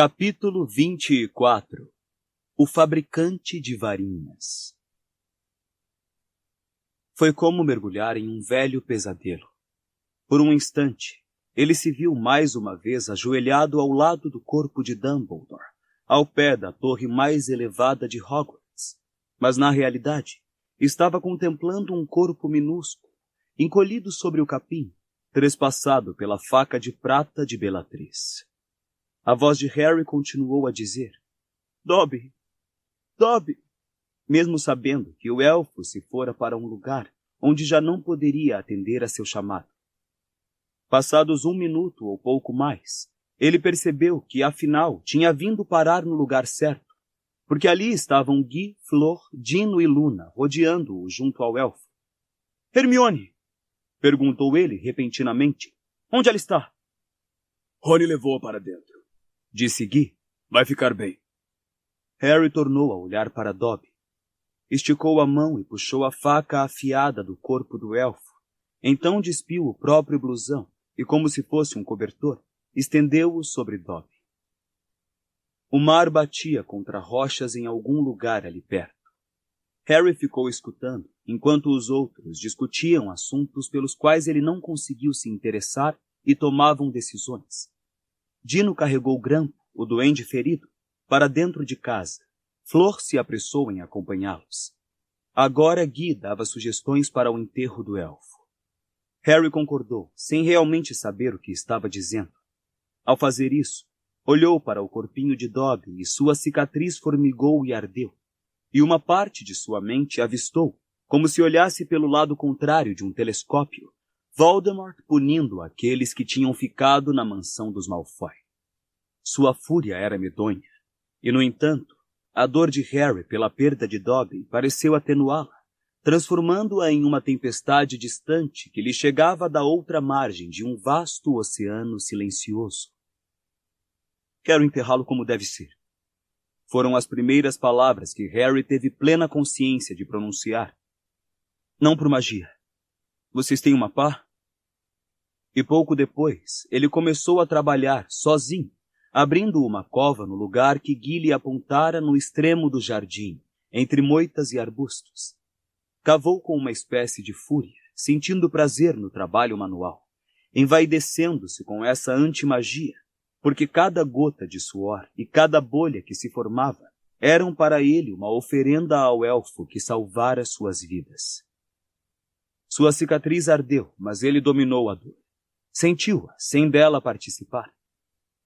Capítulo 24. O fabricante de varinhas. Foi como mergulhar em um velho pesadelo. Por um instante, ele se viu mais uma vez ajoelhado ao lado do corpo de Dumbledore, ao pé da torre mais elevada de Hogwarts. Mas, na realidade, estava contemplando um corpo minúsculo, encolhido sobre o capim, trespassado pela faca de prata de Bellatrix. A voz de Harry continuou a dizer: Dobby! Dobby! Mesmo sabendo que o elfo se fora para um lugar onde já não poderia atender a seu chamado. Passados 1 minuto ou pouco mais, ele percebeu que, afinal, tinha vindo parar no lugar certo, porque ali estavam Gui, Flor, Dino e Luna, rodeando-o junto ao elfo. — Hermione! Perguntou ele repentinamente. — Onde ela está? — Rony levou-a para dentro, disse Gui. — Vai ficar bem. Harry tornou a olhar para Dobby. Esticou a mão e puxou a faca afiada do corpo do elfo. Então despiu o próprio blusão e, como se fosse um cobertor, estendeu-o sobre Dobby. O mar batia contra rochas em algum lugar ali perto. Harry ficou escutando, enquanto os outros discutiam assuntos pelos quais ele não conseguiu se interessar e tomavam decisões. Dino carregou Grampo, o duende ferido, para dentro de casa. Flor se apressou em acompanhá-los. Agora Gui dava sugestões para o enterro do elfo. Harry concordou, sem realmente saber o que estava dizendo. Ao fazer isso, olhou para o corpinho de Dobby e sua cicatriz formigou e ardeu. E uma parte de sua mente avistou, como se olhasse pelo lado contrário de um telescópio, Voldemort punindo aqueles que tinham ficado na mansão dos Malfoy. Sua fúria era medonha, e, no entanto, a dor de Harry pela perda de Dobby pareceu atenuá-la, transformando-a em uma tempestade distante que lhe chegava da outra margem de um vasto oceano silencioso. Quero enterrá-lo como deve ser. Foram as primeiras palavras que Harry teve plena consciência de pronunciar. Não por magia. Vocês têm uma pá? E pouco depois, ele começou a trabalhar, sozinho, abrindo uma cova no lugar que Gui lhe apontara no extremo do jardim, entre moitas e arbustos. Cavou com uma espécie de fúria, sentindo prazer no trabalho manual, envaidecendo-se com essa antimagia, porque cada gota de suor e cada bolha que se formava eram para ele uma oferenda ao elfo que salvara suas vidas. Sua cicatriz ardeu, mas ele dominou a dor. Sentiu-a, sem dela participar.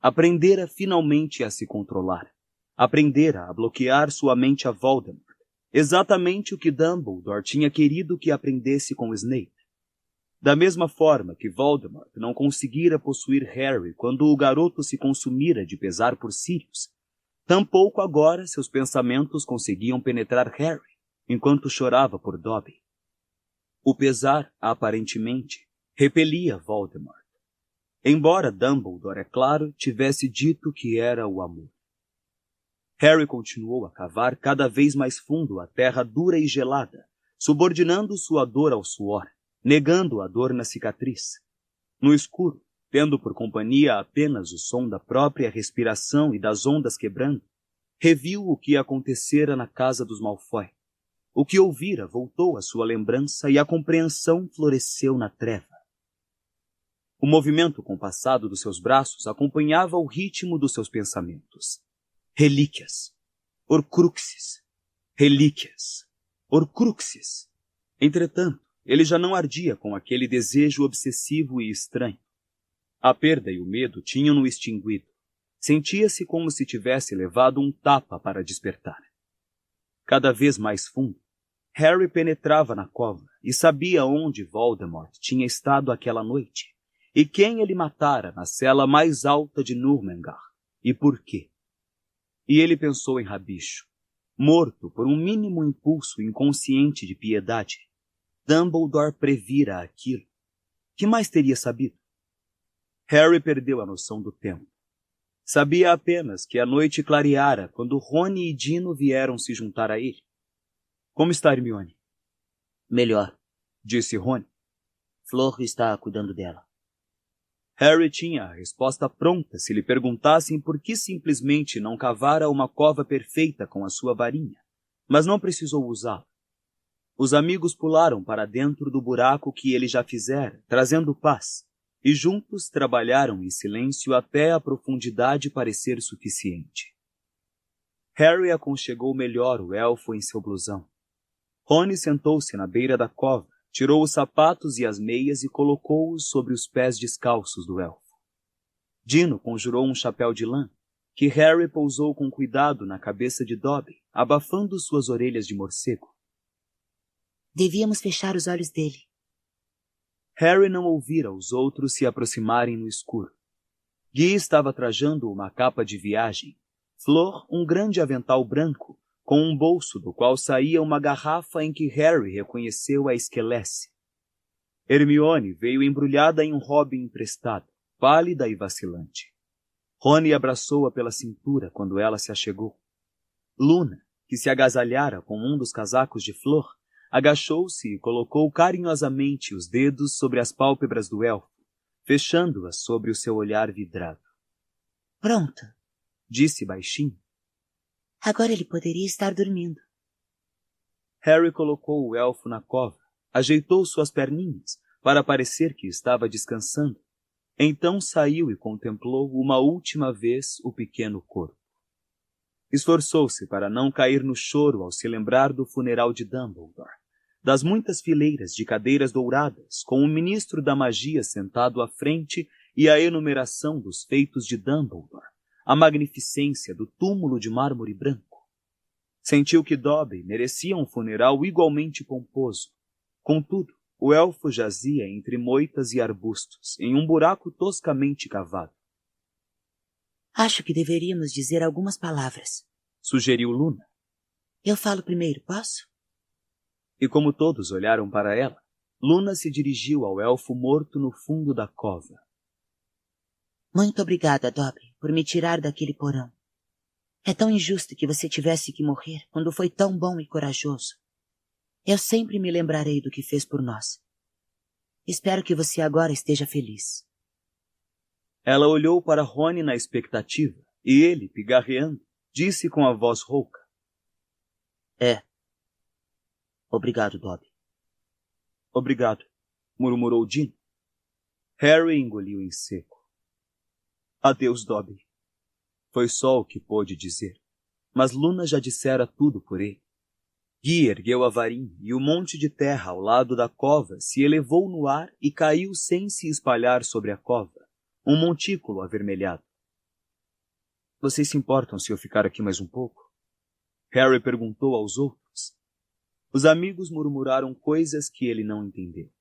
Aprendera finalmente a se controlar. Aprendera a bloquear sua mente a Voldemort. Exatamente o que Dumbledore tinha querido que aprendesse com Snape. Da mesma forma que Voldemort não conseguira possuir Harry quando o garoto se consumira de pesar por Sirius, tampouco agora seus pensamentos conseguiam penetrar Harry, enquanto chorava por Dobby. O pesar, aparentemente, repelia Voldemort. Embora Dumbledore, é claro, tivesse dito que era o amor. Harry continuou a cavar cada vez mais fundo a terra dura e gelada, subordinando sua dor ao suor, negando a dor na cicatriz. No escuro, tendo por companhia apenas o som da própria respiração e das ondas quebrando, reviu o que acontecera na casa dos Malfoy. O que ouvira voltou à sua lembrança e a compreensão floresceu na treva. O movimento compassado dos seus braços acompanhava o ritmo dos seus pensamentos. Relíquias. Horcruxes. Relíquias. Horcruxes. Entretanto, ele já não ardia com aquele desejo obsessivo e estranho. A perda e o medo tinham-no extinguido. Sentia-se como se tivesse levado um tapa para despertar. Cada vez mais fundo, Harry penetrava na cova e sabia onde Voldemort tinha estado aquela noite e quem ele matara na cela mais alta de Nurmengar e por quê. E ele pensou em Rabicho, morto por um mínimo impulso inconsciente de piedade. Dumbledore previra aquilo. Que mais teria sabido? Harry perdeu a noção do tempo. Sabia apenas que a noite clareara quando Rony e Dino vieram se juntar a ele. Como está Hermione? Melhor, disse Rony. Flor está cuidando dela. Harry tinha a resposta pronta se lhe perguntassem por que simplesmente não cavara uma cova perfeita com a sua varinha, mas não precisou usá-la. Os amigos pularam para dentro do buraco que ele já fizera, trazendo paz, e juntos trabalharam em silêncio até a profundidade parecer suficiente. Harry aconchegou melhor o elfo em seu blusão. Rony sentou-se na beira da cova, tirou os sapatos e as meias e colocou-os sobre os pés descalços do elfo. Dino conjurou um chapéu de lã, que Harry pousou com cuidado na cabeça de Dobby, abafando suas orelhas de morcego. Devíamos fechar os olhos dele. Harry não ouvira os outros se aproximarem no escuro. Guy estava trajando uma capa de viagem, Flor um grande avental branco, com um bolso do qual saía uma garrafa em que Harry reconheceu a esquelece. Hermione veio embrulhada em um robe emprestado, pálida e vacilante. Rony abraçou-a pela cintura quando ela se achegou. Luna, que se agasalhara com um dos casacos de Flor, agachou-se e colocou carinhosamente os dedos sobre as pálpebras do elfo, fechando-as sobre o seu olhar vidrado. Pronto, disse baixinho. Agora ele poderia estar dormindo. Harry colocou o elfo na cova, ajeitou suas perninhas para parecer que estava descansando. Então saiu e contemplou uma última vez o pequeno corpo. Esforçou-se para não cair no choro ao se lembrar do funeral de Dumbledore, das muitas fileiras de cadeiras douradas, com o ministro da magia sentado à frente e a enumeração dos feitos de Dumbledore, a magnificência do túmulo de mármore branco. Sentiu que Dobby merecia um funeral igualmente pomposo. Contudo, o elfo jazia entre moitas e arbustos, em um buraco toscamente cavado. Acho que deveríamos dizer algumas palavras, sugeriu Luna. Eu falo primeiro, posso? E como todos olharam para ela, Luna se dirigiu ao elfo morto no fundo da cova. Muito obrigada, Dobby, por me tirar daquele porão. É tão injusto que você tivesse que morrer quando foi tão bom e corajoso. Eu sempre me lembrarei do que fez por nós. Espero que você agora esteja feliz. Ela olhou para Rony na expectativa, e ele, pigarreando, disse com a voz rouca. É. Obrigado, Dobby. Obrigado, murmurou Dino. Harry engoliu em seco. Adeus, Dobby. Foi só o que pôde dizer, mas Luna já dissera tudo por ele. Guy ergueu a varinha e o monte de terra ao lado da cova se elevou no ar e caiu sem se espalhar sobre a cova, um montículo avermelhado. Vocês se importam se eu ficar aqui mais um pouco? Harry perguntou aos outros. Os amigos murmuraram coisas que ele não entendeu.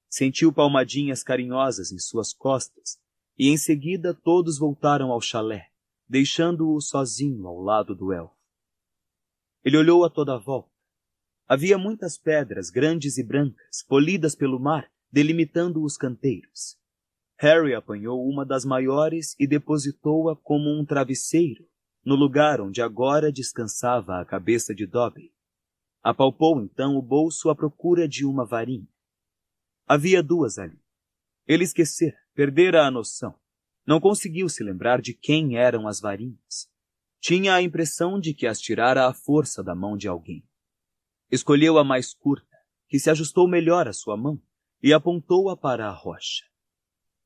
Sentiu palmadinhas carinhosas em suas costas e em seguida todos voltaram ao chalé, deixando-o sozinho ao lado do elfo. Ele olhou a toda a volta. Havia muitas pedras grandes e brancas, polidas pelo mar, delimitando os canteiros. Harry apanhou uma das maiores e depositou-a como um travesseiro, no lugar onde agora descansava a cabeça de Dobby. Apalpou então o bolso à procura de uma varinha. Havia duas ali. Ele esquecera, perdera a noção. Não conseguiu se lembrar de quem eram as varinhas. Tinha a impressão de que as tirara à força da mão de alguém. Escolheu a mais curta, que se ajustou melhor à sua mão, e apontou-a para a rocha.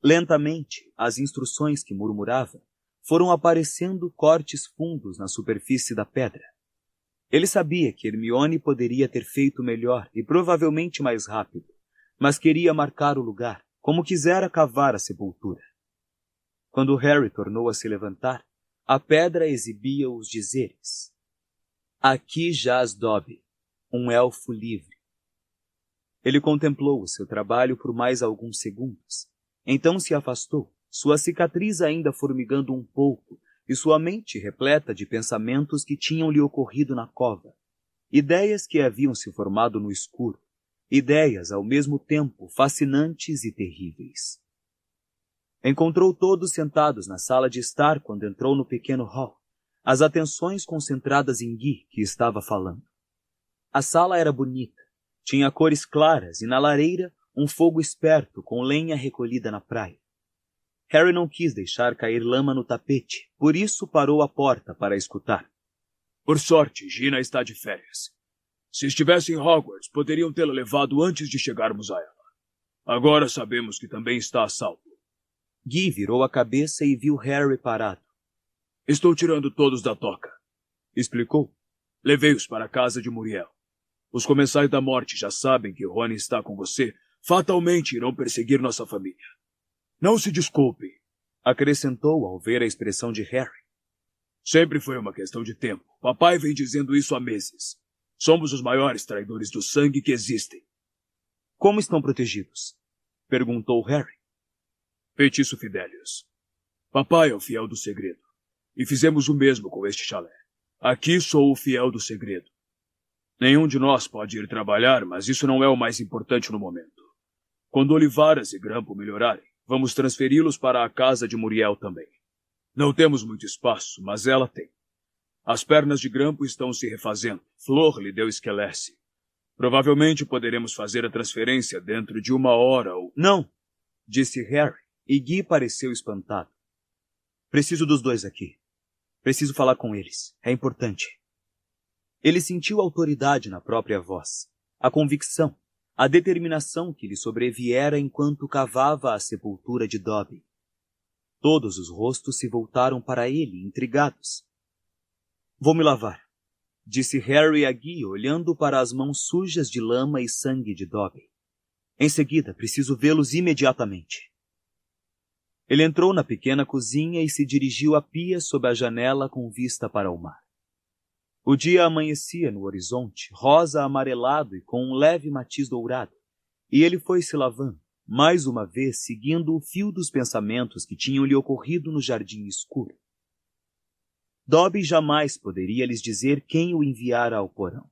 Lentamente, as instruções que murmurava foram aparecendo cortes fundos na superfície da pedra. Ele sabia que Hermione poderia ter feito melhor e provavelmente mais rápido, mas queria marcar o lugar, como quisera cavar a sepultura. Quando Harry tornou a se levantar, a pedra exibia os dizeres: Aqui jaz Dobby, um elfo livre. Ele contemplou o seu trabalho por mais alguns segundos. Então se afastou, sua cicatriz ainda formigando um pouco e sua mente repleta de pensamentos que tinham lhe ocorrido na cova. Ideias que haviam se formado no escuro. Ideias ao mesmo tempo fascinantes e terríveis. Encontrou todos sentados na sala de estar quando entrou no pequeno hall, as atenções concentradas em Guy, que estava falando. A sala era bonita, tinha cores claras e na lareira um fogo esperto com lenha recolhida na praia. Harry não quis deixar cair lama no tapete, por isso parou à porta para escutar. Por sorte, Gina está de férias. Se estivesse em Hogwarts, poderiam tê-la levado antes de chegarmos a ela. Agora sabemos que também está a salvo. Guy virou a cabeça e viu Harry parado. Estou tirando todos da toca, explicou. Levei-os para a casa de Muriel. Os comensais da morte já sabem que Rony está com você. Fatalmente irão perseguir nossa família. Não se desculpe, acrescentou ao ver a expressão de Harry. Sempre foi uma questão de tempo. Papai vem dizendo isso há meses. Somos os maiores traidores do sangue que existem. Como estão protegidos? Perguntou Harry. Feitiço Fidelius. Papai é o fiel do segredo. E fizemos o mesmo com este chalé. Aqui sou o fiel do segredo. Nenhum de nós pode ir trabalhar, mas isso não é o mais importante no momento. Quando Olivaras e Grampo melhorarem, vamos transferi-los para a casa de Muriel também. Não temos muito espaço, mas ela tem. As pernas de Grampo estão se refazendo. Flor lhe deu esquelece. Provavelmente poderemos fazer a transferência dentro de 1 hora ou... Não, disse Harry, e Guy pareceu espantado. Preciso dos dois aqui. Preciso falar com eles. É importante. Ele sentiu a autoridade na própria voz, a convicção, a determinação que lhe sobreviera enquanto cavava a sepultura de Dobby. Todos os rostos se voltaram para ele, intrigados. Vou me lavar, disse Harry a Guy, olhando para as mãos sujas de lama e sangue de Dobby. Em seguida, preciso vê-los imediatamente. Ele entrou na pequena cozinha e se dirigiu à pia sob a janela com vista para o mar. O dia amanhecia no horizonte, rosa amarelado e com um leve matiz dourado, e ele foi se lavando, mais uma vez seguindo o fio dos pensamentos que tinham lhe ocorrido no jardim escuro. Dobby jamais poderia lhes dizer quem o enviara ao porão,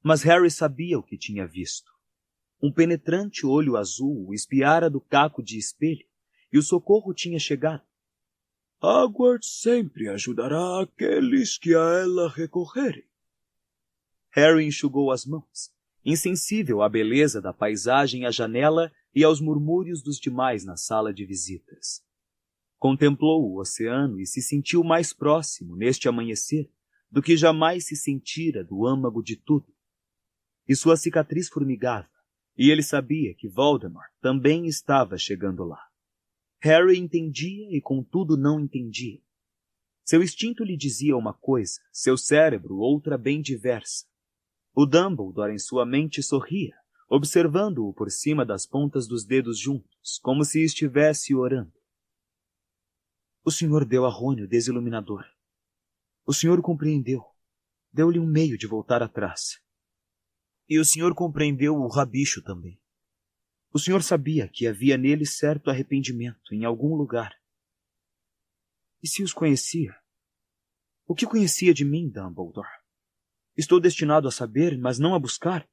mas Harry sabia o que tinha visto. Um penetrante olho azul o espiara do caco de espelho, e o socorro tinha chegado. Hogwarts sempre ajudará aqueles que a ela recorrerem. Harry enxugou as mãos, insensível à beleza da paisagem à janela e aos murmúrios dos demais na sala de visitas. Contemplou o oceano e se sentiu mais próximo, neste amanhecer, do que jamais se sentira do âmago de tudo. E sua cicatriz formigava, e ele sabia que Voldemort também estava chegando lá. Harry entendia e, contudo, não entendia. Seu instinto lhe dizia uma coisa, seu cérebro outra bem diversa. O Dumbledore em sua mente sorria, observando-o por cima das pontas dos dedos juntos, como se estivesse orando. O senhor deu a Rony o desiluminador. O senhor o compreendeu. Deu-lhe um meio de voltar atrás. E o senhor compreendeu o rabicho também. O senhor sabia que havia nele certo arrependimento em algum lugar. E se os conhecia? O que conhecia de mim, Dumbledore? Estou destinado a saber, mas não a buscar.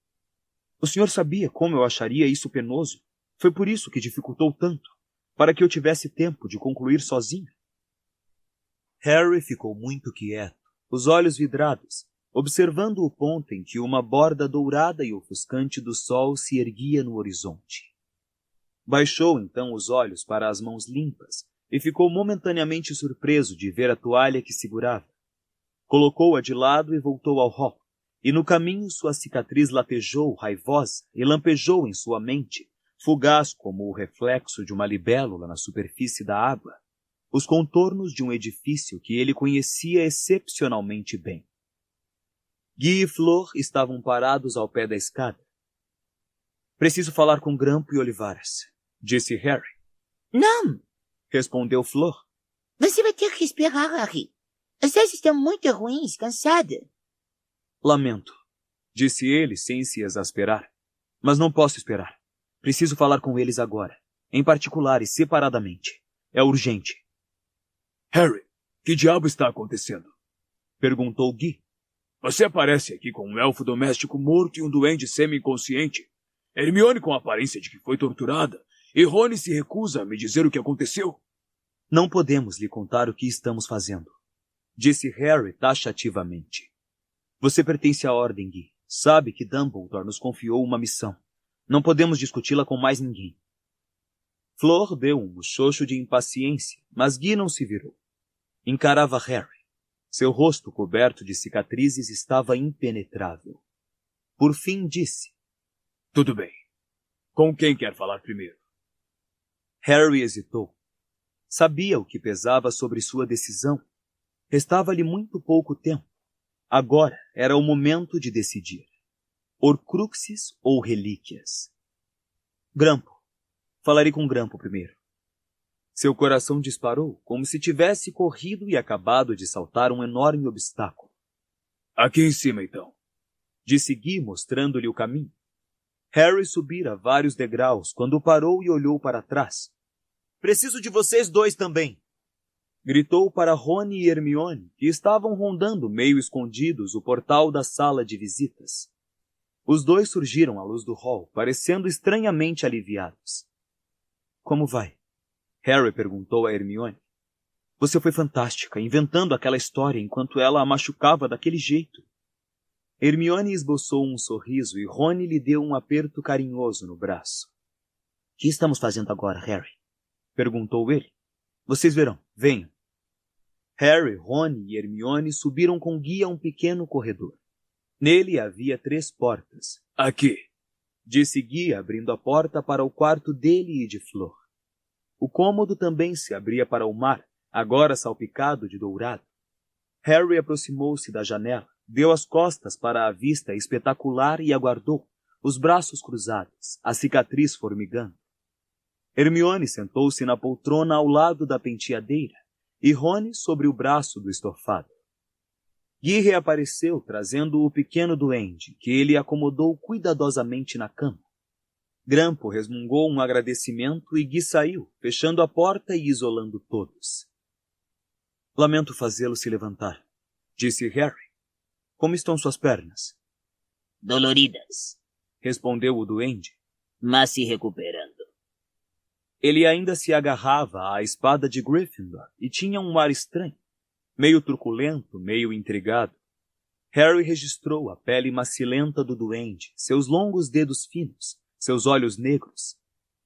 O senhor sabia como eu acharia isso penoso. Foi por isso que dificultou tanto, para que eu tivesse tempo de concluir sozinho. Harry ficou muito quieto, os olhos vidrados, observando o ponto em que uma borda dourada e ofuscante do sol se erguia no horizonte. Baixou então os olhos para as mãos limpas e ficou momentaneamente surpreso de ver a toalha que segurava. Colocou-a de lado e voltou ao hall, e no caminho sua cicatriz latejou, raivosa, e lampejou em sua mente, fugaz como o reflexo de uma libélula na superfície da água, os contornos de um edifício que ele conhecia excepcionalmente bem. Guy e Flor estavam parados ao pé da escada. Preciso falar com Grampo e Olivaras, disse Harry. Não, respondeu Flor. Você vai ter que esperar, Harry. As coisas estão muito ruins, cansada. Lamento, disse ele sem se exasperar. Mas não posso esperar. Preciso falar com eles agora, em particular e separadamente. É urgente. Harry, que diabo está acontecendo? Perguntou Guy. Você aparece aqui com um elfo doméstico morto e um duende semi-inconsciente. Hermione com a aparência de que foi torturada. E Rony se recusa a me dizer o que aconteceu. Não podemos lhe contar o que estamos fazendo, disse Harry taxativamente. Você pertence à Ordem, Guy. Sabe que Dumbledore nos confiou uma missão. Não podemos discuti-la com mais ninguém. Flor deu um muxoxo de impaciência, mas Guy não se virou. Encarava Harry. Seu rosto coberto de cicatrizes estava impenetrável. Por fim disse: Tudo bem. Com quem quer falar primeiro? Harry hesitou. Sabia o que pesava sobre sua decisão. Restava-lhe muito pouco tempo. Agora era o momento de decidir. Horcruxes ou relíquias? Grampo. Falarei com Grampo primeiro. Seu coração disparou, como se tivesse corrido e acabado de saltar um enorme obstáculo. Aqui em cima, então. Disse Guy, mostrando-lhe o caminho. Harry subira vários degraus quando parou e olhou para trás. Preciso de vocês dois também! Gritou para Rony e Hermione, que estavam rondando meio escondidos o portal da sala de visitas. Os dois surgiram à luz do hall, parecendo estranhamente aliviados. Como vai? Harry perguntou a Hermione. Você foi fantástica, inventando aquela história enquanto ela a machucava daquele jeito. Hermione esboçou um sorriso e Rony lhe deu um aperto carinhoso no braço. — Que estamos fazendo agora, Harry? Perguntou ele. Vocês verão, venham. Harry, Rony e Hermione subiram com Guy a um pequeno corredor. Nele havia 3 portas. Aqui, disse Guy, abrindo a porta para o quarto dele e de Flor. O cômodo também se abria para o mar, agora salpicado de dourado. Harry aproximou-se da janela, deu as costas para a vista espetacular e aguardou, os braços cruzados, a cicatriz formigando. Hermione sentou-se na poltrona ao lado da penteadeira e Rony sobre o braço do estofado. Guy reapareceu trazendo o pequeno duende, que ele acomodou cuidadosamente na cama. Grampo resmungou um agradecimento e Guy saiu, fechando a porta e isolando todos. Lamento fazê-lo se levantar, disse Harry. Como estão suas pernas? Doloridas, respondeu o duende, mas se recuperando. Ele ainda se agarrava à espada de Gryffindor e tinha um ar estranho, meio truculento, meio intrigado. Harry registrou a pele macilenta do duende, seus longos dedos finos, seus olhos negros.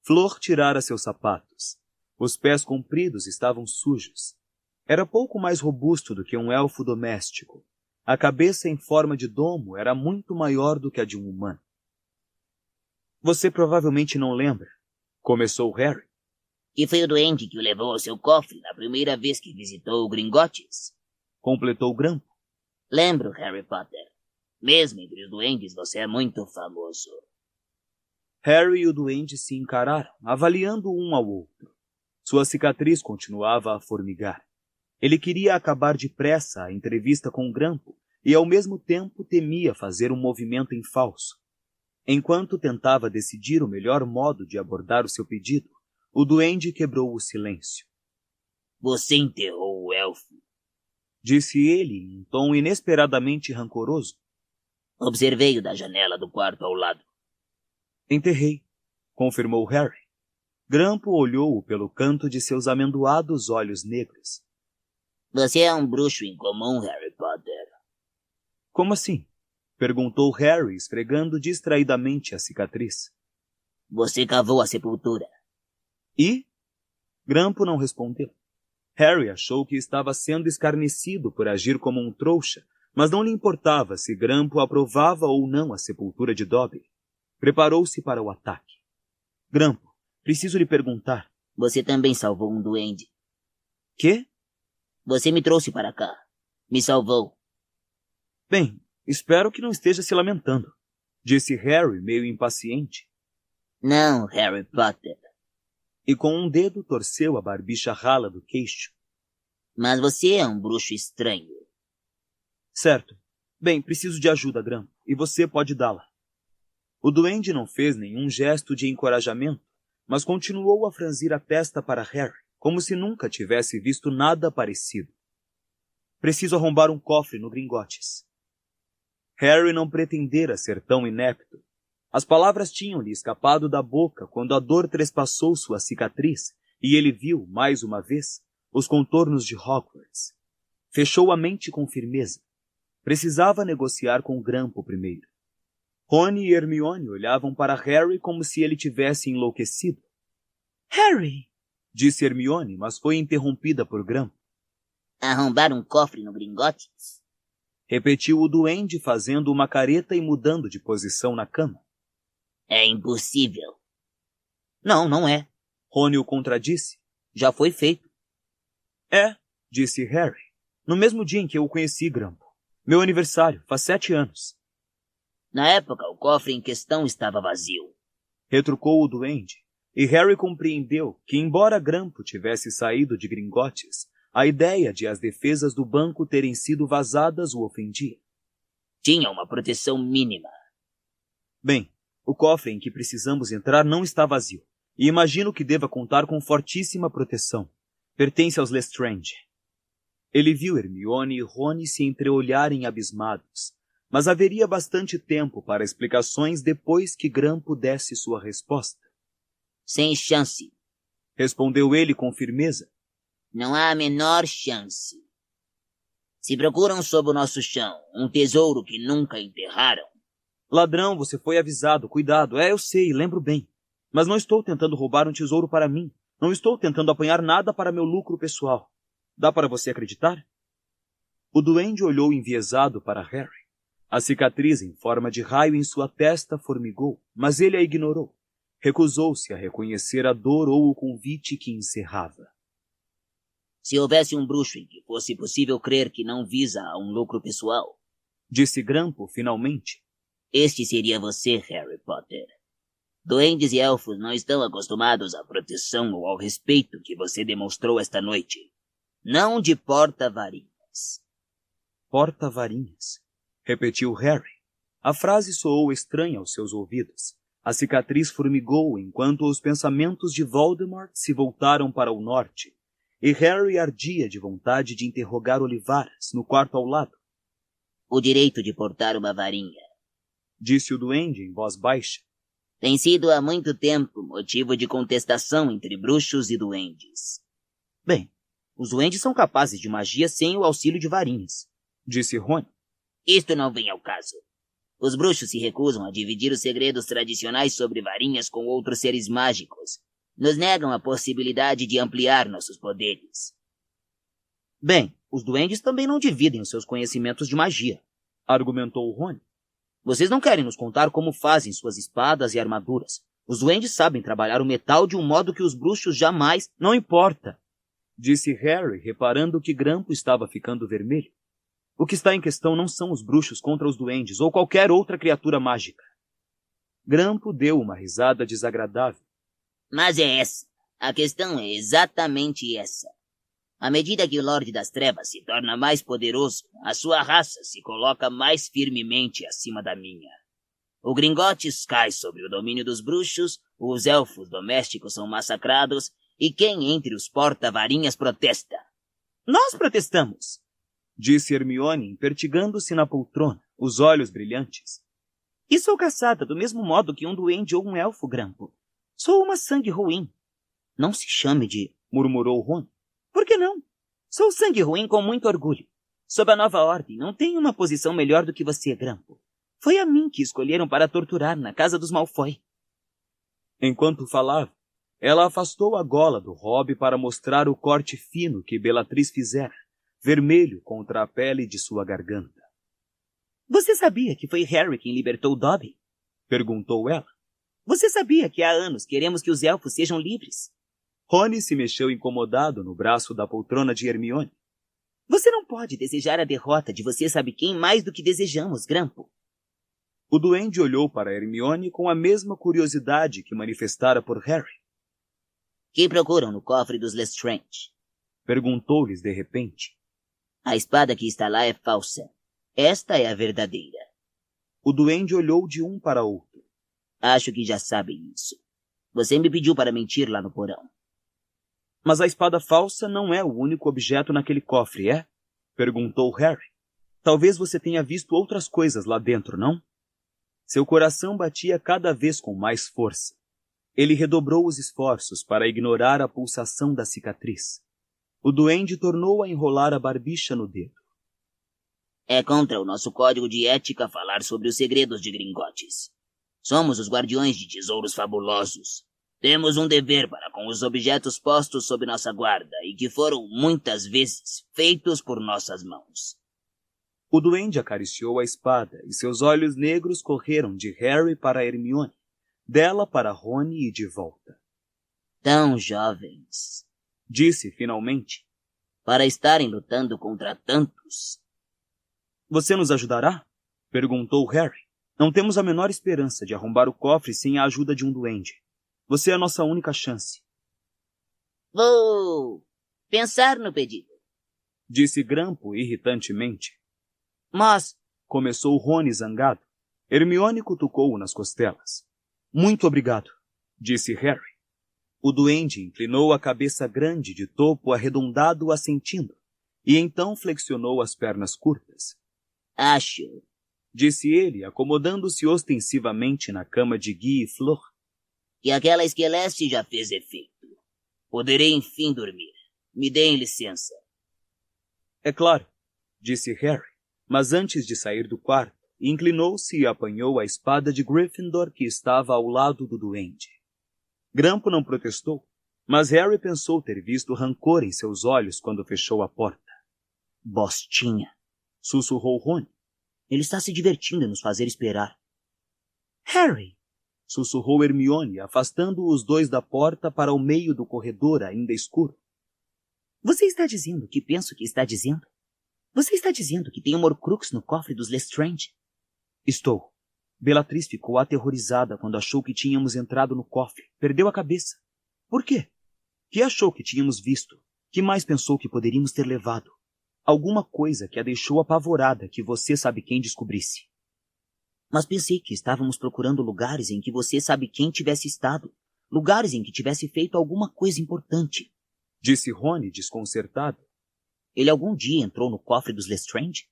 Flor tirara seus sapatos. Os pés compridos estavam sujos. Era pouco mais robusto do que um elfo doméstico. A cabeça em forma de domo era muito maior do que a de um humano. Você provavelmente não lembra, começou Harry. Que foi o duende que o levou ao seu cofre na primeira vez que visitou o Gringotts? Completou Grampo. Lembro, Harry Potter. Mesmo entre os duendes você é muito famoso. Harry e o duende se encararam, avaliando um ao outro. Sua cicatriz continuava a formigar. Ele queria acabar depressa a entrevista com Grampo e, ao mesmo tempo, temia fazer um movimento em falso. Enquanto tentava decidir o melhor modo de abordar o seu pedido, o duende quebrou o silêncio. Você enterrou o elfo, disse ele em um tom inesperadamente rancoroso. Observei-o da janela do quarto ao lado. Enterrei, confirmou Harry. Grampo olhou-o pelo canto de seus amendoados olhos negros. Você é um bruxo incomum, Harry Potter. Como assim? Perguntou Harry, esfregando distraidamente a cicatriz. Você cavou a sepultura. E? Grampo não respondeu. Harry achou que estava sendo escarnecido por agir como um trouxa, mas não lhe importava se Grampo aprovava ou não a sepultura de Dobby. Preparou-se para o ataque. Grampo, preciso lhe perguntar. Você também salvou um duende. Quê? Você me trouxe para cá. Me salvou. Bem, espero que não esteja se lamentando, disse Harry, meio impaciente. Não, Harry Potter. E com um dedo torceu a barbicha rala do queixo. Mas você é um bruxo estranho. Certo. Bem, preciso de ajuda, Grampo, e você pode dá-la. O duende não fez nenhum gesto de encorajamento, mas continuou a franzir a testa para Harry, como se nunca tivesse visto nada parecido. Preciso arrombar um cofre no Gringotts. Harry não pretendera ser tão inepto. As palavras tinham-lhe escapado da boca quando a dor trespassou sua cicatriz e ele viu, mais uma vez, os contornos de Hogwarts. Fechou a mente com firmeza. Precisava negociar com Grampo primeiro. Rony e Hermione olhavam para Harry como se ele tivesse enlouquecido. Harry! Disse Hermione, mas foi interrompida por Grampo. Arrombar um cofre no Gringotts? Repetiu o duende, fazendo uma careta e mudando de posição na cama. É impossível. Não, não é. Rony o contradisse. Já foi feito. É, disse Harry, no mesmo dia em que eu o conheci, Grampo. Meu aniversário, faz 7 anos. Na época, o cofre em questão estava vazio. Retrucou o duende, e Harry compreendeu que, embora Grampo tivesse saído de Gringotts, a ideia de as defesas do banco terem sido vazadas o ofendia. Tinha uma proteção mínima. Bem, o cofre em que precisamos entrar não está vazio, e imagino que deva contar com fortíssima proteção. Pertence aos Lestrange. Ele viu Hermione e Rony se entreolharem abismados, mas haveria bastante tempo para explicações depois que Grampo desse sua resposta. Sem chance. Respondeu ele com firmeza. Não há a menor chance. Se procuram sob o nosso chão um tesouro que nunca enterraram... Ladrão, você foi avisado, cuidado. Eu sei, lembro bem. Mas não estou tentando roubar um tesouro para mim. Não estou tentando apanhar nada para meu lucro pessoal. Dá para você acreditar? O duende olhou enviesado para Harry. A cicatriz em forma de raio em sua testa formigou, mas ele a ignorou. Recusou-se a reconhecer a dor ou o convite que encerrava. Se houvesse um bruxo em que fosse possível crer que não visa a um lucro pessoal, disse Grampo, finalmente, este seria você, Harry Potter. Duendes e elfos não estão acostumados à proteção ou ao respeito que você demonstrou esta noite. Não de porta-varinhas. Porta-varinhas, repetiu Harry. A frase soou estranha aos seus ouvidos. A cicatriz formigou enquanto os pensamentos de Voldemort se voltaram para o norte, e Harry ardia de vontade de interrogar Olivaras no quarto ao lado. O direito de portar uma varinha, disse o duende em voz baixa, tem sido há muito tempo motivo de contestação entre bruxos e duendes. Bem, os duendes são capazes de magia sem o auxílio de varinhas, disse Rony. Isto não vem ao caso. Os bruxos se recusam a dividir os segredos tradicionais sobre varinhas com outros seres mágicos. Nos negam a possibilidade de ampliar nossos poderes. Bem, os duendes também não dividem os seus conhecimentos de magia, argumentou Rony. Vocês não querem nos contar como fazem suas espadas e armaduras. Os duendes sabem trabalhar o metal de um modo que os bruxos jamais... Não importa, disse Harry, reparando que Grampo estava ficando vermelho. O que está em questão não são os bruxos contra os duendes ou qualquer outra criatura mágica. Grampo deu uma risada desagradável. Mas é essa. A questão é exatamente essa. À medida que o Lorde das Trevas se torna mais poderoso, a sua raça se coloca mais firmemente acima da minha. O Gringotts cai sobre o domínio dos bruxos, os elfos domésticos são massacrados, e quem entre os porta-varinhas protesta? Nós protestamos, disse Hermione, impertigando-se na poltrona, os olhos brilhantes. E sou caçada do mesmo modo que um duende ou um elfo, Grampo. Sou uma sangue ruim. Não se chame de... murmurou Rony. Por que não? Sou sangue ruim com muito orgulho. Sob a nova ordem, não tenho uma posição melhor do que você, Grampo. Foi a mim que escolheram para torturar na casa dos Malfoy. Enquanto falava, ela afastou a gola do Hobby para mostrar o corte fino que Bellatrix fizera, vermelho contra a pele de sua garganta. Você sabia que foi Harry quem libertou Dobby? Perguntou ela. Você sabia que há anos queremos que os elfos sejam livres? Rony se mexeu incomodado no braço da poltrona de Hermione. Você não pode desejar a derrota de você sabe quem mais do que desejamos, Grampo. O duende olhou para Hermione com a mesma curiosidade que manifestara por Harry. Que procuram no cofre dos Lestrange? Perguntou-lhes de repente. A espada que está lá é falsa. Esta é a verdadeira. O duende olhou de um para outro. Acho que já sabem isso. Você me pediu para mentir lá no porão. Mas a espada falsa não é o único objeto naquele cofre, é? Perguntou Harry. Talvez você tenha visto outras coisas lá dentro, não? Seu coração batia cada vez com mais força. Ele redobrou os esforços para ignorar a pulsação da cicatriz. O duende tornou a enrolar a barbicha no dedo. É contra o nosso código de ética falar sobre os segredos de Gringotts. Somos os guardiões de tesouros fabulosos. Temos um dever para com os objetos postos sob nossa guarda e que foram, muitas vezes, feitos por nossas mãos. O duende acariciou a espada e seus olhos negros correram de Harry para Hermione, dela para Rony e de volta. Tão jovens, disse finalmente, para estarem lutando contra tantos. Você nos ajudará? Perguntou Harry. Não temos a menor esperança de arrombar o cofre sem a ajuda de um duende. Você é a nossa única chance. Vou pensar no pedido, disse Grampo irritantemente. Mas, começou Rony zangado. Hermione cutucou-o nas costelas. Muito obrigado, disse Harry. O duende inclinou a cabeça grande de topo arredondado assentindo, e então flexionou as pernas curtas. Acho, disse ele, acomodando-se ostensivamente na cama de Guy e Flor, que aquela esqueleste já fez efeito. Poderei enfim dormir. Me deem licença. É claro, disse Harry, mas antes de sair do quarto, inclinou-se e apanhou a espada de Gryffindor que estava ao lado do duende. Grampo não protestou, mas Harry pensou ter visto rancor em seus olhos quando fechou a porta. Bostinha, sussurrou Rony. Ele está se divertindo em nos fazer esperar. Harry, sussurrou Hermione, afastando os dois da porta para o meio do corredor ainda escuro. Você está dizendo o que penso que está dizendo? Você está dizendo que tem um Horcrux no cofre dos Lestrange? Estou. Bellatrix ficou aterrorizada quando achou que tínhamos entrado no cofre. Perdeu a cabeça. Por quê? Que achou que tínhamos visto? Que mais pensou que poderíamos ter levado? Alguma coisa que a deixou apavorada que você sabe quem descobrisse. Mas pensei que estávamos procurando lugares em que você sabe quem tivesse estado. Lugares em que tivesse feito alguma coisa importante. Disse Rony desconcertado. Ele algum dia entrou no cofre dos Lestrange?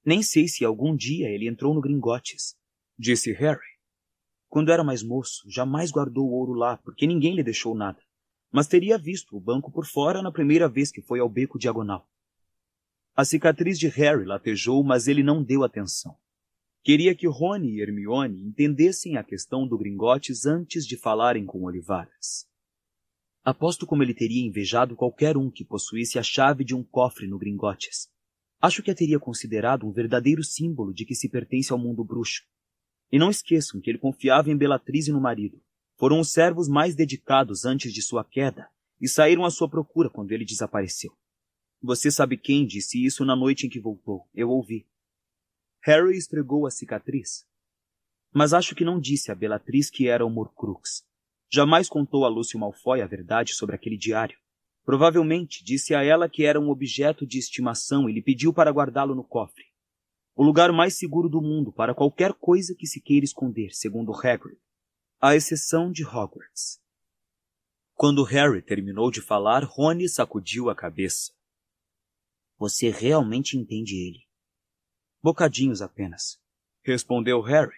Nem sei se algum dia ele entrou no Gringotts, disse Harry. Quando era mais moço, jamais guardou o ouro lá, porque ninguém lhe deixou nada. Mas teria visto o banco por fora na primeira vez que foi ao beco diagonal. A cicatriz de Harry latejou, mas ele não deu atenção. Queria que Rony e Hermione entendessem a questão do Gringotts antes de falarem com Olivaras. Aposto como ele teria invejado qualquer um que possuísse a chave de um cofre no Gringotts. Acho que a teria considerado um verdadeiro símbolo de que se pertence ao mundo bruxo. E não esqueçam que ele confiava em Bellatrix e no marido. Foram os servos mais dedicados antes de sua queda e saíram à sua procura quando ele desapareceu. Você sabe quem disse isso na noite em que voltou. Eu ouvi. Harry esfregou a cicatriz. Mas acho que não disse a Bellatrix que era o Horcrux. Jamais contou a Lúcio Malfoy a verdade sobre aquele diário. Provavelmente disse a ela que era um objeto de estimação e lhe pediu para guardá-lo no cofre. O lugar mais seguro do mundo para qualquer coisa que se queira esconder, segundo Hagrid, à exceção de Hogwarts. Quando Harry terminou de falar, Rony sacudiu a cabeça. Você realmente entende ele? Bocadinhos apenas, respondeu Harry.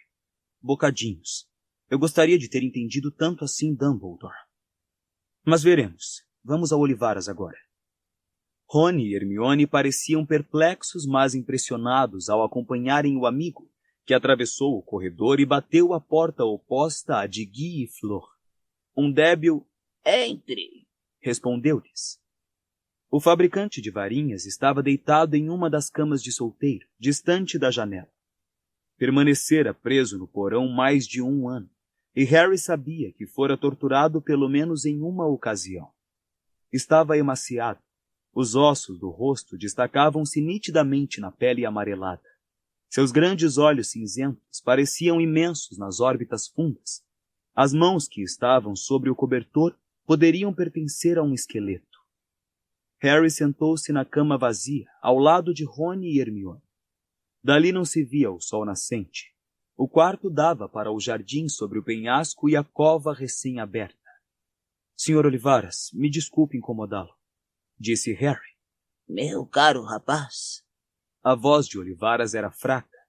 Bocadinhos. Eu gostaria de ter entendido tanto assim Dumbledore. Mas veremos. Vamos a Olivaras agora. Rony e Hermione pareciam perplexos, mas impressionados ao acompanharem o amigo, que atravessou o corredor e bateu a porta oposta à de Guy e Flor. Um débil "Entre", respondeu-lhes. O fabricante de varinhas estava deitado em uma das camas de solteiro, distante da janela. Permanecera preso no porão mais de 1 ano, e Harry sabia que fora torturado pelo menos em uma ocasião. Estava emaciado. Os ossos do rosto destacavam-se nitidamente na pele amarelada. Seus grandes olhos cinzentos pareciam imensos nas órbitas fundas. As mãos que estavam sobre o cobertor poderiam pertencer a um esqueleto. Harry sentou-se na cama vazia, ao lado de Rony e Hermione. Dali não se via o sol nascente. O quarto dava para o jardim sobre o penhasco e a cova recém-aberta. Sr. Olivaras, me desculpe incomodá-lo, disse Harry. Meu caro rapaz. A voz de Olivaras era fraca.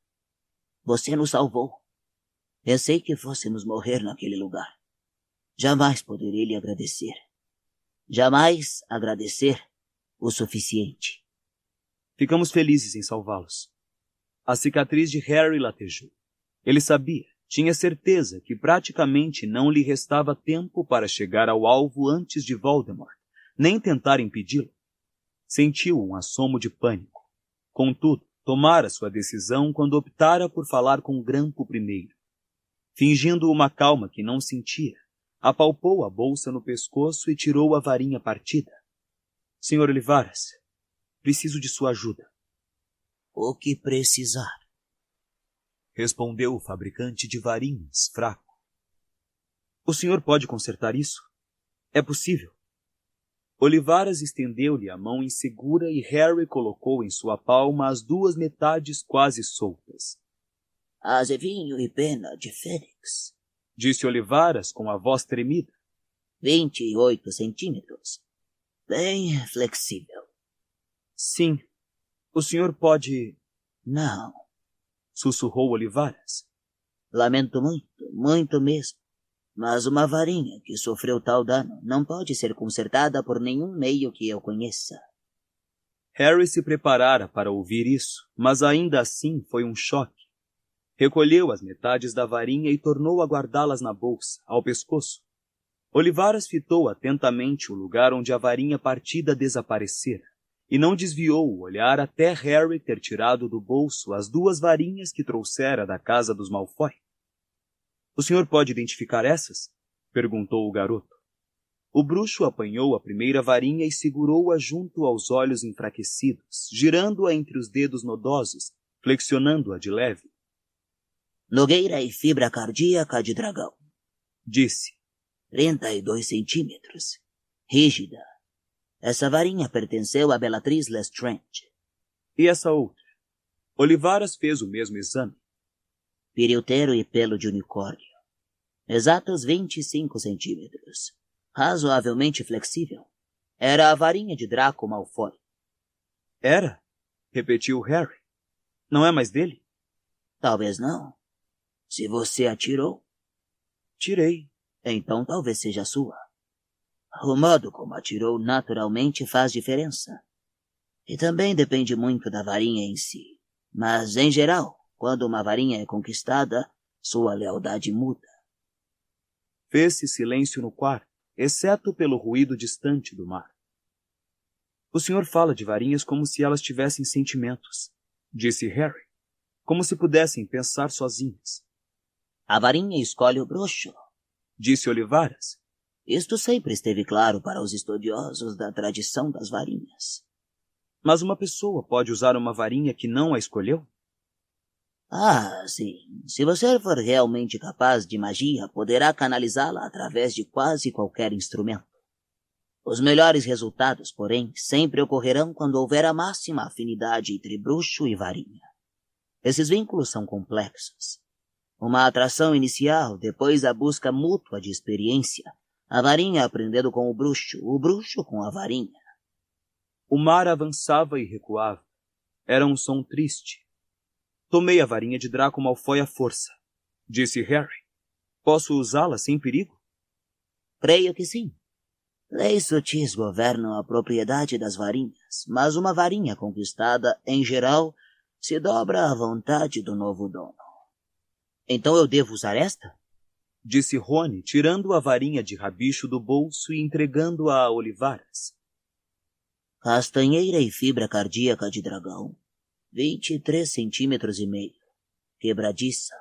Você nos salvou. Pensei que fôssemos morrer naquele lugar. Jamais poderei lhe agradecer. Jamais agradecer o suficiente. Ficamos felizes em salvá-los. A cicatriz de Harry latejou. Ele sabia, Tinha certeza que praticamente não lhe restava tempo para chegar ao alvo antes de Voldemort, nem tentar impedi-lo. Sentiu um assomo de pânico. Contudo, tomara sua decisão quando optara por falar com Grampo primeiro. Fingindo uma calma que não sentia, apalpou a bolsa no pescoço e tirou a varinha partida. — Sr. Olivaras, preciso de sua ajuda. — O que precisar? Respondeu o fabricante de varinhas, fraco. — O senhor pode consertar isso? É possível. Olivaras estendeu-lhe a mão insegura e Harry colocou em sua palma as duas metades quase soltas. — Azevinho e pena de fênix, disse Olivaras com a voz tremida. 28 centímetros. Bem flexível. Sim. O senhor pode... Não. Sussurrou Olivaras. Lamento muito, muito mesmo. Mas uma varinha que sofreu tal dano não pode ser consertada por nenhum meio que eu conheça. Harry se preparara para ouvir isso, mas ainda assim foi um choque. Recolheu as metades da varinha e tornou a guardá-las na bolsa, ao pescoço. Olivaras fitou atentamente o lugar onde a varinha partida desaparecera, e não desviou o olhar até Harry ter tirado do bolso as duas varinhas que trouxera da casa dos Malfoy. — O senhor pode identificar essas? Perguntou o garoto. O bruxo apanhou a primeira varinha e segurou-a junto aos olhos enfraquecidos, girando-a entre os dedos nodosos, flexionando-a de leve. — Nogueira e fibra cardíaca de dragão, disse. 32 centímetros. Rígida. Essa varinha pertenceu a Bellatrix Lestrange. E essa outra? Olivaras fez o mesmo exame. Piriuteiro e pelo de unicórnio. Exatos 25 centímetros. Razoavelmente flexível. Era a varinha de Draco Malfoy. Era? Repetiu Harry. Não é mais dele? Talvez não. Se você atirou. Tirei. Então talvez seja sua. O modo como atirou naturalmente faz diferença. E também depende muito da varinha em si. Mas, em geral, quando uma varinha é conquistada, sua lealdade muda. Fez-se silêncio no quarto, exceto pelo ruído distante do mar. O senhor fala de varinhas como se elas tivessem sentimentos, disse Harry, como se pudessem pensar sozinhas. A varinha escolhe o bruxo, disse Olivaras. Isto sempre esteve claro para os estudiosos da tradição das varinhas. Mas uma pessoa pode usar uma varinha que não a escolheu? Ah, sim. Se você for realmente capaz de magia, poderá canalizá-la através de quase qualquer instrumento. Os melhores resultados, porém, sempre ocorrerão quando houver a máxima afinidade entre bruxo e varinha. Esses vínculos são complexos. Uma atração inicial, depois a busca mútua de experiência, a varinha aprendendo com o bruxo com a varinha. O mar avançava e recuava. Era um som triste. Tomei a varinha de Draco Malfoy à força, disse Harry. Posso usá-la sem perigo? Creio que sim. Leis sutis governam a propriedade das varinhas, mas uma varinha conquistada, em geral, se dobra à vontade do novo dono. Então eu devo usar esta? Disse Rony, tirando a varinha de rabicho do bolso e entregando-a a Olivaras. Castanheira e fibra cardíaca de dragão. 23 centímetros e meio. Quebradiça.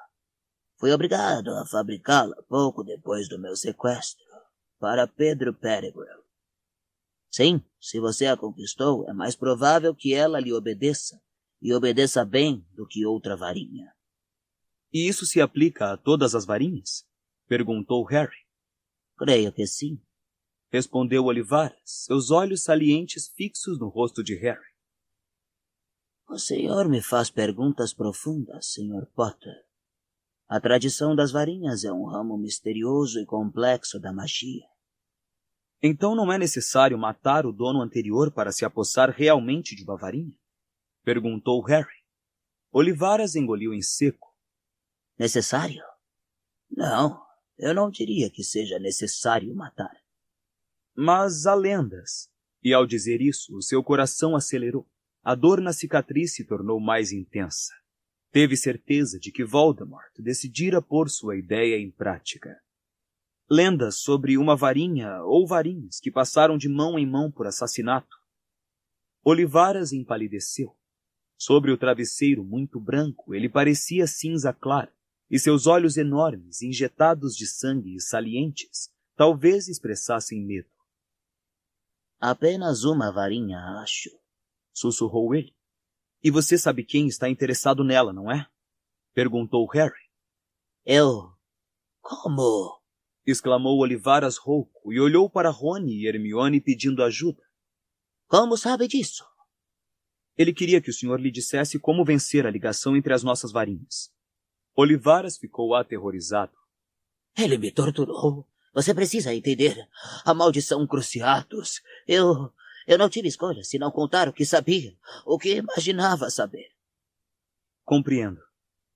Fui obrigado a fabricá-la pouco depois do meu sequestro, para Pedro Pettigrew. Sim, se você a conquistou, é mais provável que ela lhe obedeça, e obedeça bem do que outra varinha. E isso se aplica a todas as varinhas? Perguntou Harry. Creio que sim. Respondeu Olivaras, seus olhos salientes fixos no rosto de Harry. O senhor me faz perguntas profundas, Sr. Potter. A tradição das varinhas é um ramo misterioso e complexo da magia. Então não é necessário matar o dono anterior para se apossar realmente de uma varinha? Perguntou Harry. Olivaras engoliu em seco. Necessário? Não, eu não diria que seja necessário matar. Mas há lendas. E ao dizer isso, o seu coração acelerou. A dor na cicatriz se tornou mais intensa. Teve certeza de que Voldemort decidira pôr sua ideia em prática. Lendas sobre uma varinha ou varinhas que passaram de mão em mão por assassinato. Olivaras empalideceu. Sobre o travesseiro muito branco, ele parecia cinza clara, e seus olhos enormes, injetados de sangue e salientes, talvez expressassem medo. Apenas uma varinha, acho, sussurrou ele. E você sabe quem está interessado nela, não é? Perguntou Harry. Eu... Como? Exclamou Olivaras rouco e olhou para Rony e Hermione pedindo ajuda. Como sabe disso? Ele queria que o senhor lhe dissesse como vencer a ligação entre as nossas varinhas. Olivaras ficou aterrorizado. Ele me torturou. Você precisa entender. A maldição Cruciatus. Eu não tive escolha senão contar o que sabia, o que imaginava saber. Compreendo.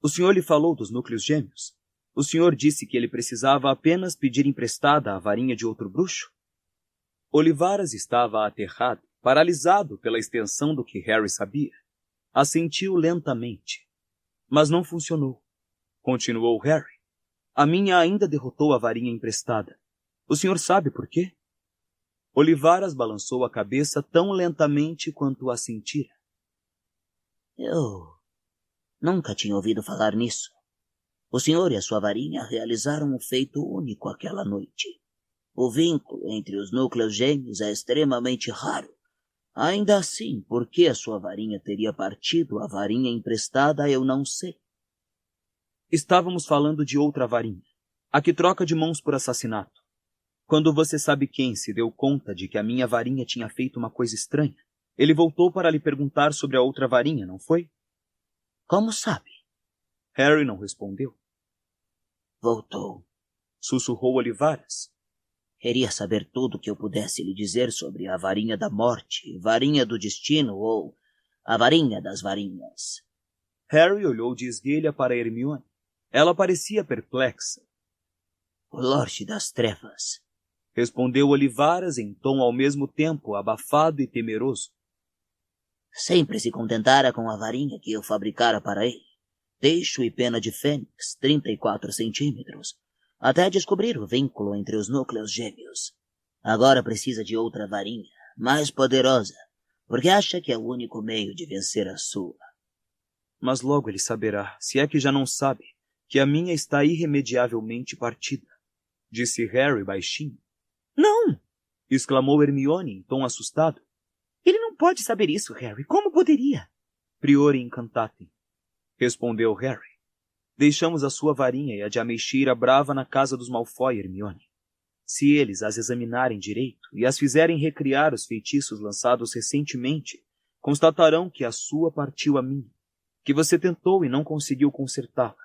O senhor lhe falou dos núcleos gêmeos? O senhor disse que ele precisava apenas pedir emprestada a varinha de outro bruxo? Olivaras estava aterrado, paralisado pela extensão do que Harry sabia. Assentiu lentamente. Mas não funcionou. Continuou Harry. A minha ainda derrotou a varinha emprestada. O senhor sabe por quê? Olivaras balançou a cabeça tão lentamente quanto assentira. Eu nunca tinha ouvido falar nisso. O senhor e a sua varinha realizaram um feito único aquela noite. O vínculo entre os núcleos gêmeos é extremamente raro. Ainda assim, por que a sua varinha teria partido a varinha emprestada, eu não sei. Estávamos falando de outra varinha, a que troca de mãos por assassinato. Quando você sabe quem se deu conta de que a minha varinha tinha feito uma coisa estranha, ele voltou para lhe perguntar sobre a outra varinha, não foi? Como sabe? Harry não respondeu. Voltou, sussurrou Olivaras. Queria saber tudo o que eu pudesse lhe dizer sobre a varinha da morte, varinha do destino ou a varinha das varinhas. Harry olhou de esguelha para Hermione. Ela parecia perplexa. O Lorde das Trevas, respondeu Olivaras em tom ao mesmo tempo abafado e temeroso. Sempre se contentara com a varinha que eu fabricara para ele. Teixo e pena de fênix, 34 centímetros, até descobrir o vínculo entre os núcleos gêmeos. Agora precisa de outra varinha, mais poderosa, porque acha que é o único meio de vencer a sua. Mas logo ele saberá, se é que já não sabe, que a minha está irremediavelmente partida, disse Harry baixinho. Não! Exclamou Hermione em tom assustado. Ele não pode saber isso, Harry. Como poderia? Priori incantatem, respondeu Harry. Deixamos a sua varinha e a de Ameixeira Brava na casa dos Malfoy, Hermione. Se eles as examinarem direito e as fizerem recriar os feitiços lançados recentemente, constatarão que a sua partiu a minha, que você tentou e não conseguiu consertá-la,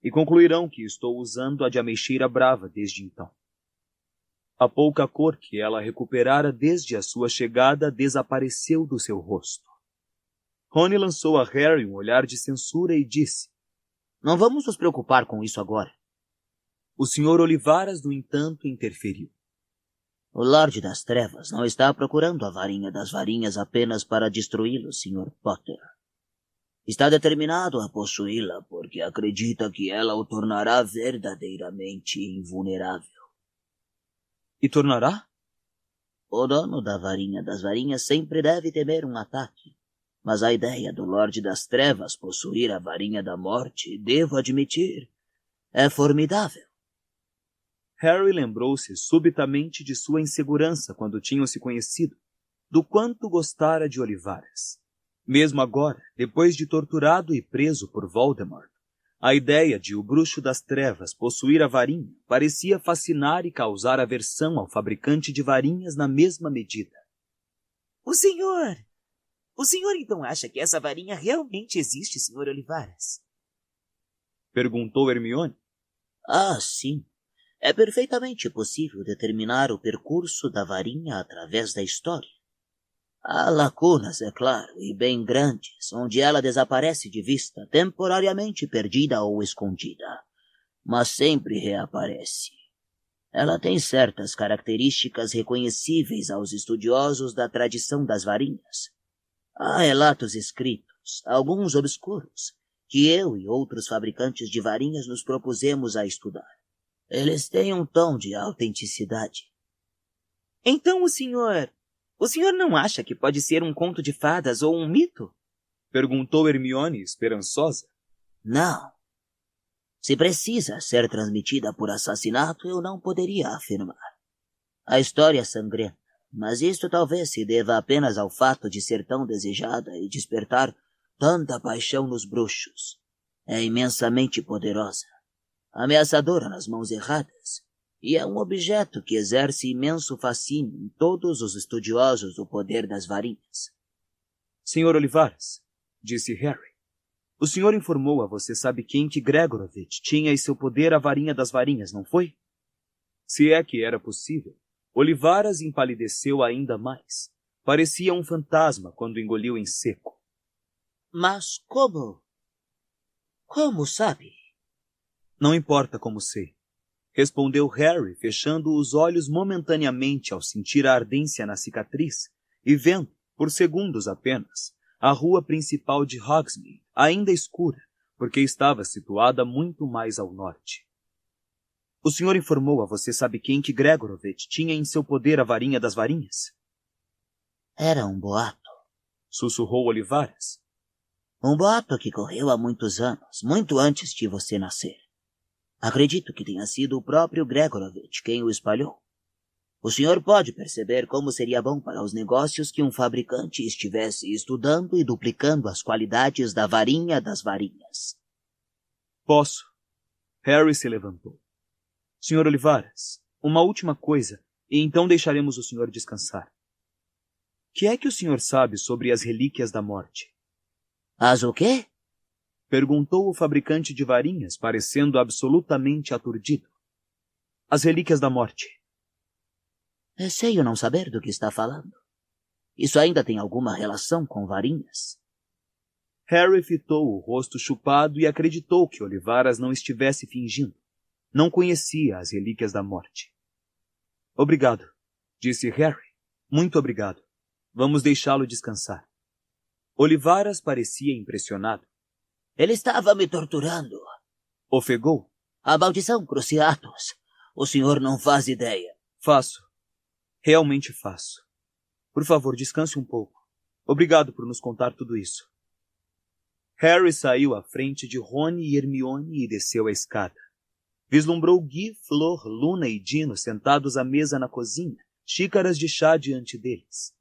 e concluirão que estou usando a de Ameixeira Brava desde então. A pouca cor que ela recuperara desde a sua chegada desapareceu do seu rosto. Rony lançou a Harry um olhar de censura e disse: Não vamos nos preocupar com isso agora. O Sr. Olivaras, no entanto, interferiu. O Lorde das Trevas não está procurando a varinha das varinhas apenas para destruí-lo, Sr. Potter. Está determinado a possuí-la porque acredita que ela o tornará verdadeiramente invulnerável. E tornará? O dono da varinha das varinhas sempre deve temer um ataque. Mas a ideia do Lorde das Trevas possuir a varinha da morte, devo admitir, é formidável. Harry lembrou-se subitamente de sua insegurança quando tinham se conhecido, do quanto gostara de Olivaras. Mesmo agora, depois de torturado e preso por Voldemort, a ideia de o Bruxo das Trevas possuir a varinha parecia fascinar e causar aversão ao fabricante de varinhas na mesma medida. O senhor então acha que essa varinha realmente existe, Sr. Olivaras? Perguntou Hermione. Ah, sim. É perfeitamente possível determinar o percurso da varinha através da história. Há lacunas, é claro, e bem grandes, onde ela desaparece de vista, temporariamente perdida ou escondida, mas sempre reaparece. Ela tem certas características reconhecíveis aos estudiosos da tradição das varinhas. Há relatos escritos, alguns obscuros, que eu e outros fabricantes de varinhas nos propusemos a estudar. Eles têm um tom de autenticidade. Então o senhor não acha que pode ser um conto de fadas ou um mito? Perguntou Hermione, esperançosa. Não. Se precisa ser transmitida por assassinato, eu não poderia afirmar. A história é sangrenta, mas isto talvez se deva apenas ao fato de ser tão desejada e despertar tanta paixão nos bruxos. É imensamente poderosa, ameaçadora nas mãos erradas, e é um objeto que exerce imenso fascínio em todos os estudiosos do poder das varinhas. Senhor Olivares, disse Harry, o senhor informou a você sabe quem que Gregorovitch tinha em seu poder a varinha das varinhas, não foi? Se é que era possível, Olivares empalideceu ainda mais. Parecia um fantasma quando engoliu em seco. Mas como? Como sabe? Não importa como sei, respondeu Harry, fechando os olhos momentaneamente ao sentir a ardência na cicatriz e vendo, por segundos apenas, a rua principal de Hogsmeade, ainda escura, porque estava situada muito mais ao norte. O senhor informou a você sabe quem que Gregorovitch tinha em seu poder a varinha das varinhas? Era um boato. Sussurrou Olivares. Um boato que correu há muitos anos, muito antes de você nascer. Acredito que tenha sido o próprio Gregorovitch quem o espalhou. O senhor pode perceber como seria bom para os negócios que um fabricante estivesse estudando e duplicando as qualidades da varinha das varinhas. Posso. Harry se levantou. Senhor Olivares, uma última coisa, e então deixaremos o senhor descansar. Que é que o senhor sabe sobre as relíquias da morte? As o quê? Perguntou o fabricante de varinhas, parecendo absolutamente aturdido. As relíquias da morte. Receio não saber do que está falando. Isso ainda tem alguma relação com varinhas? Harry fitou o rosto chupado e acreditou que Olivares não estivesse fingindo. Não conhecia as relíquias da morte. Obrigado, disse Harry. Muito obrigado. Vamos deixá-lo descansar. Olivares parecia impressionado. Ele estava me torturando. Ofegou. A maldição Cruciatus. O senhor não faz ideia. Faço. Realmente faço. Por favor, descanse um pouco. Obrigado por nos contar tudo isso. Harry saiu à frente de Rony e Hermione e desceu a escada. Vislumbrou Guy, Flor, Luna e Dino sentados à mesa na cozinha, xícaras de chá diante deles.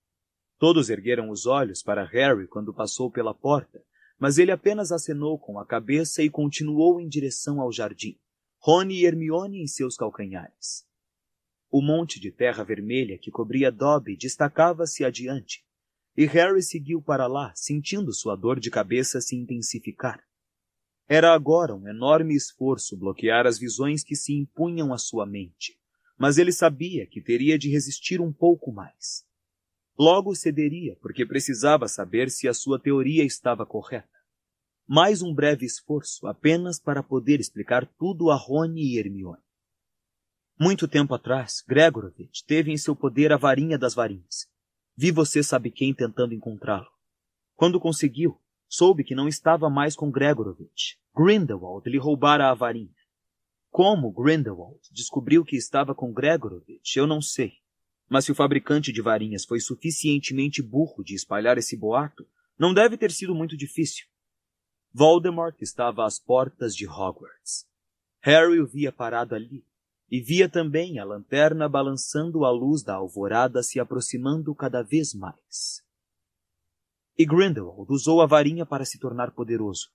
Todos ergueram os olhos para Harry quando passou pela porta, mas ele apenas acenou com a cabeça e continuou em direção ao jardim, Rony e Hermione em seus calcanhares. O monte de terra vermelha que cobria Dobby destacava-se adiante, e Harry seguiu para lá, sentindo sua dor de cabeça se intensificar. Era agora um enorme esforço bloquear as visões que se impunham à sua mente, mas ele sabia que teria de resistir um pouco mais. Logo cederia, porque precisava saber se a sua teoria estava correta. Mais um breve esforço, apenas para poder explicar tudo a Rony e Hermione. Muito tempo atrás, Gregorovitch teve em seu poder a varinha das varinhas. Vi você sabe quem tentando encontrá-lo. Quando conseguiu, soube que não estava mais com Gregorovitch. Grindelwald lhe roubara a varinha. Como Grindelwald descobriu que estava com Gregorovitch, eu não sei. Mas se o fabricante de varinhas foi suficientemente burro de espalhar esse boato, não deve ter sido muito difícil. Voldemort estava às portas de Hogwarts. Harry o via parado ali, e via também a lanterna balançando à luz da alvorada se aproximando cada vez mais. E Grindelwald usou a varinha para se tornar poderoso.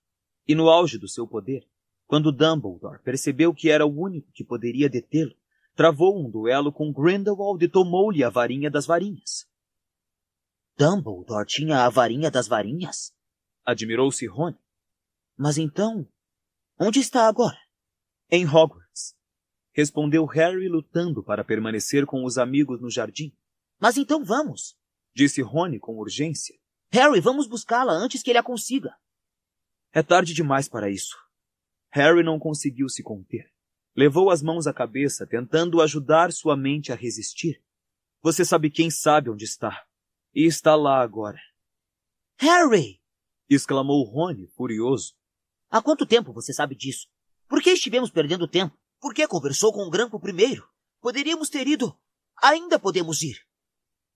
E no auge do seu poder, quando Dumbledore percebeu que era o único que poderia detê-lo, travou um duelo com Grindelwald e tomou-lhe a varinha das varinhas. Dumbledore tinha a varinha das varinhas? Admirou-se Rony. Mas então, onde está agora? Em Hogwarts. Respondeu Harry lutando para permanecer com os amigos no jardim. Mas então vamos, disse Rony com urgência. Harry, vamos buscá-la antes que ele a consiga. É tarde demais para isso. Harry não conseguiu se conter. Levou as mãos à cabeça, tentando ajudar sua mente a resistir. Você sabe quem sabe onde está. E está lá agora. Harry! Exclamou Rony, furioso. Há quanto tempo você sabe disso? Por que estivemos perdendo tempo? Por que conversou com o Grampo primeiro? Poderíamos ter ido. Ainda podemos ir.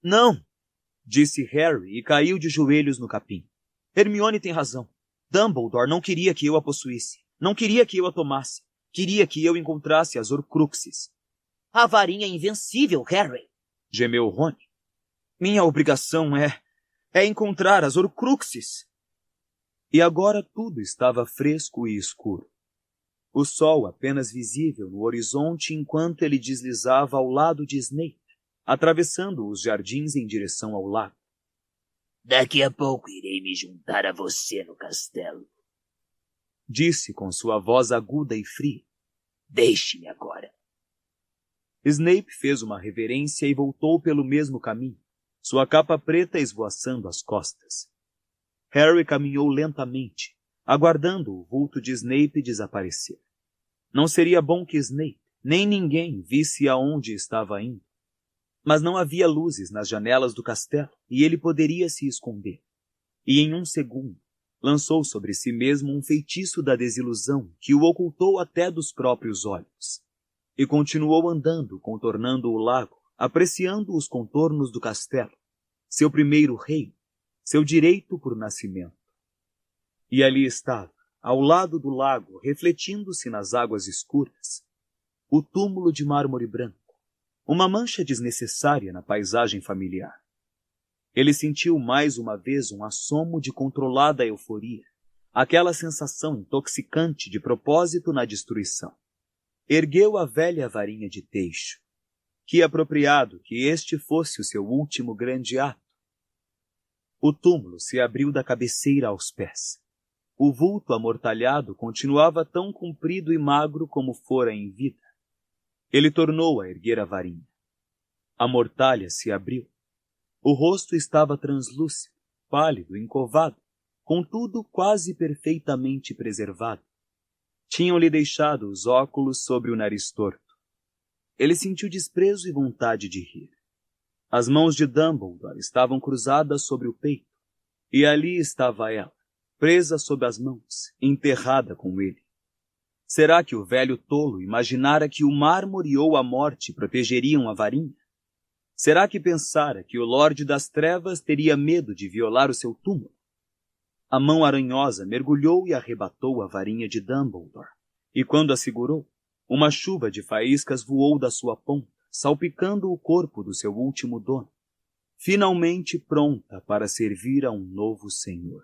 Não, disse Harry e caiu de joelhos no capim. Hermione tem razão. Dumbledore não queria que eu a possuísse. Não queria que eu a tomasse. Queria que eu encontrasse as Horcruxes. A varinha invencível, Harry, gemeu Rony. Minha obrigação é encontrar as Horcruxes. E agora tudo estava fresco e escuro. O sol apenas visível no horizonte enquanto ele deslizava ao lado de Snape, atravessando os jardins em direção ao lago. Daqui a pouco irei me juntar a você no castelo, disse com sua voz aguda e fria. Deixe-me agora. Snape fez uma reverência e voltou pelo mesmo caminho, sua capa preta esvoaçando as costas. Harry caminhou lentamente, aguardando o vulto de Snape desaparecer. Não seria bom que Snape, nem ninguém, visse aonde estava indo. Mas não havia luzes nas janelas do castelo e ele poderia se esconder. E em um segundo, lançou sobre si mesmo um feitiço da desilusão que o ocultou até dos próprios olhos. E continuou andando, contornando o lago, apreciando os contornos do castelo, seu primeiro reino, seu direito por nascimento. E ali estava, ao lado do lago, refletindo-se nas águas escuras, o túmulo de mármore branco, uma mancha desnecessária na paisagem familiar. Ele sentiu mais uma vez um assomo de controlada euforia, aquela sensação intoxicante de propósito na destruição. Ergueu a velha varinha de teixo. Que apropriado que este fosse o seu último grande ato. O túmulo se abriu da cabeceira aos pés. O vulto amortalhado continuava tão comprido e magro como fora em vida. Ele tornou a erguer a varinha. A mortalha se abriu. O rosto estava translúcido, pálido, encovado, contudo quase perfeitamente preservado. Tinham-lhe deixado os óculos sobre o nariz torto. Ele sentiu desprezo e vontade de rir. As mãos de Dumbledore estavam cruzadas sobre o peito, e ali estava ela, presa sob as mãos, enterrada com ele. Será que o velho tolo imaginara que o mármore ou a morte protegeriam a varinha? Será que pensara que o Lorde das Trevas teria medo de violar o seu túmulo? A mão aranhosa mergulhou e arrebatou a varinha de Dumbledore, e quando a segurou, uma chuva de faíscas voou da sua ponta, salpicando o corpo do seu último dono, finalmente pronta para servir a um novo senhor.